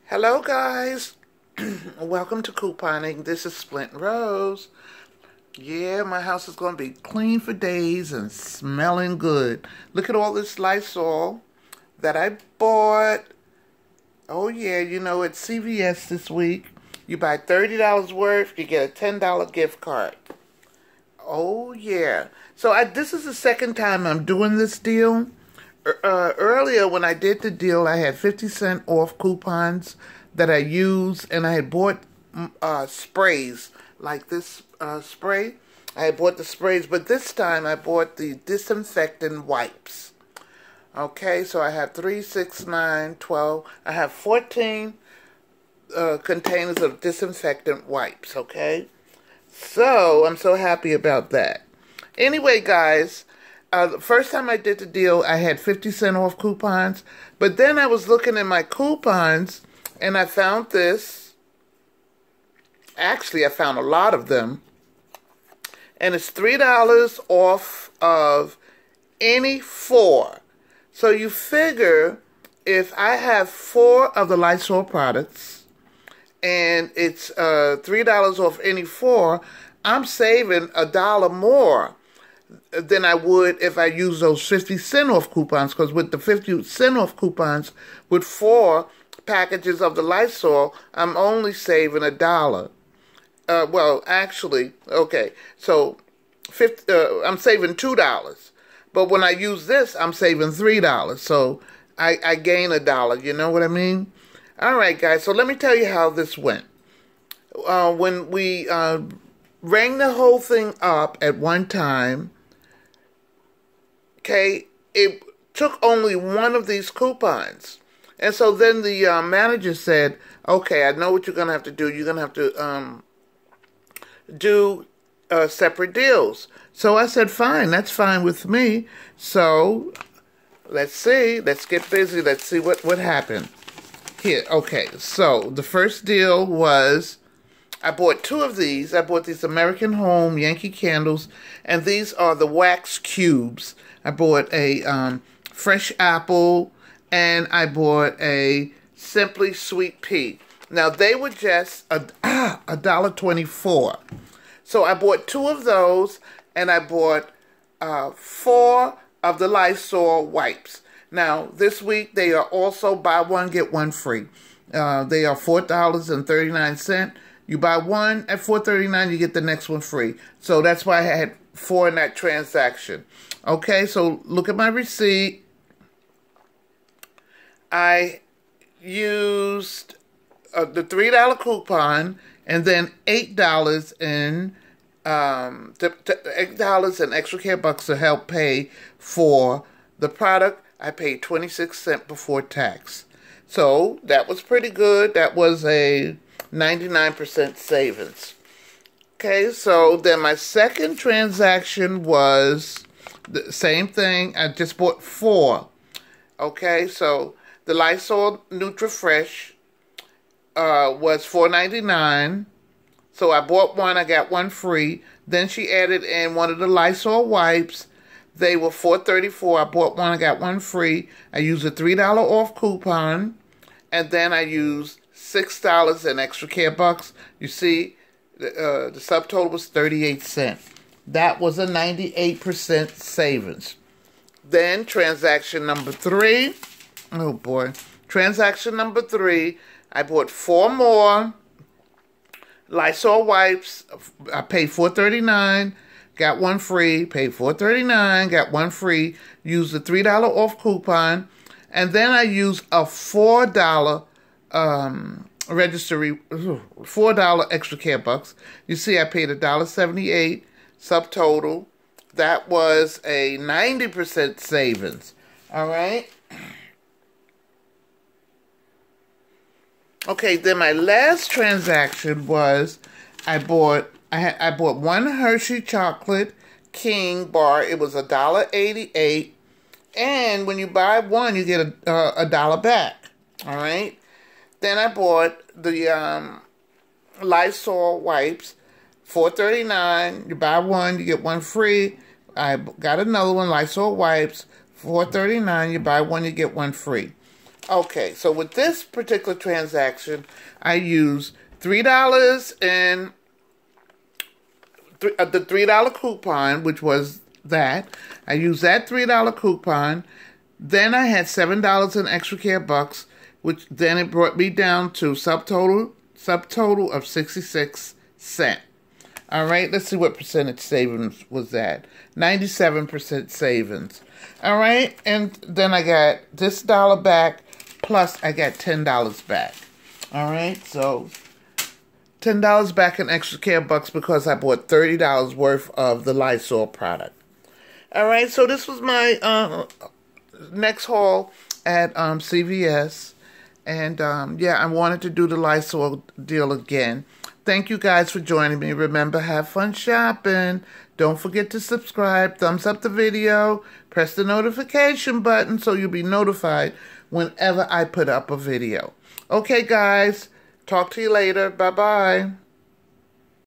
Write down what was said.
Hello guys, welcome to couponing. This is Splint Rose. Yeah, my house is going to be clean for days and smelling good. Look at all this Lysol that I bought. Oh yeah, you know, at CVS this week. You buy $30 worth, you get a $10 gift card. Oh yeah. So this is the second time I'm doing this deal. Earlier when I did the deal, I had 50% off coupons that I used, and I had bought sprays like this spray. I had bought the sprays, but this time I bought the disinfectant wipes. Okay, so I have 3, 6, 9, 12. I have 14 containers of disinfectant wipes, okay? So I'm so happy about that. Anyway, guys, the first time I did the deal, I had 50% off coupons. But then I was looking at my coupons, and I found this. Actually, I found a lot of them. And it's $3 off of any 4. So you figure if I have 4 of the Lysol products, and it's $3 off any 4, I'm saving $1 more than I would if I use those 50% off coupons, because with the 50% off coupons, with 4 packages of the Lysol, I'm only saving $1. Well, actually, okay, so I'm saving $2. But when I use this, I'm saving $3. So I gain $1. You know what I mean? All right, guys, so let me tell you how this went. When we rang the whole thing up at one time, okay, it took only one of these coupons. And so then the manager said, okay, I know what you're going to have to do. You're going to have to do separate deals. So I said, fine, that's fine with me. So let's see. Let's get busy. Let's see what happened. Here, okay, so the first deal was I bought 2 of these. I bought these American Home Yankee candles, and these are the wax cubes. I bought a fresh apple, and I bought a Simply Sweet Pea. Now, they were just $1.24. So I bought 2 of those, and I bought 4 of the Lysol wipes. Now, this week, they are also buy one, get one free. They are $4.39. You buy one at $4.39, you get the next one free. So that's why I had 4 in that transaction. Okay, so look at my receipt. I used the $3 coupon, and then $8 in $8 in extracare bucks to help pay for the product. I paid 26 cents before tax. So that was pretty good. That was a 99% savings. Okay, so then my second transaction was the same thing. I just bought 4. Okay, so the Lysol NutriFresh was $4.99. So I bought one, I got one free. Then she added in one of the Lysol wipes. They were $4.34. I bought one, I got one free. I used a $3 off coupon. And then I used $6 in extracare bucks. You see, the subtotal was 38 cents. That was a 98% savings. Then transaction number 3. Oh boy. Transaction number 3. I bought 4 more Lysol wipes. I paid $4.39. Got one free, paid $4.39, got one free, used a $3 off coupon, and then I used a $4 registry, $4 extracare bucks. You see, I paid $1.78 subtotal. That was a 90% savings. All right. Okay, then my last transaction was I bought one Hershey Chocolate King bar. It was $1.88, and when you buy one, you get a $1 back. All right. Then I bought the Lysol wipes, $4.39. You buy one, you get one free. I got another one, Lysol wipes, $4.39. You buy one, you get one free. Okay, so with this particular transaction, I use $3 and the $3 coupon, which was that. I used that $3 coupon. Then I had $7 in extracare bucks, which then it brought me down to subtotal of 66 cents. All right, let's see what percentage savings was that. 97% savings. All right, and then I got this dollar back, plus I got $10 back. All right, so $10 back in extracare bucks because I bought $30 worth of the Lysol product. All right, so this was my next haul at CVS. And, yeah, I wanted to do the Lysol deal again. Thank you guys for joining me. Remember, have fun shopping. Don't forget to subscribe. Thumbs up the video. Press the notification button so you'll be notified whenever I put up a video. Okay, guys. Talk to you later. Bye-bye.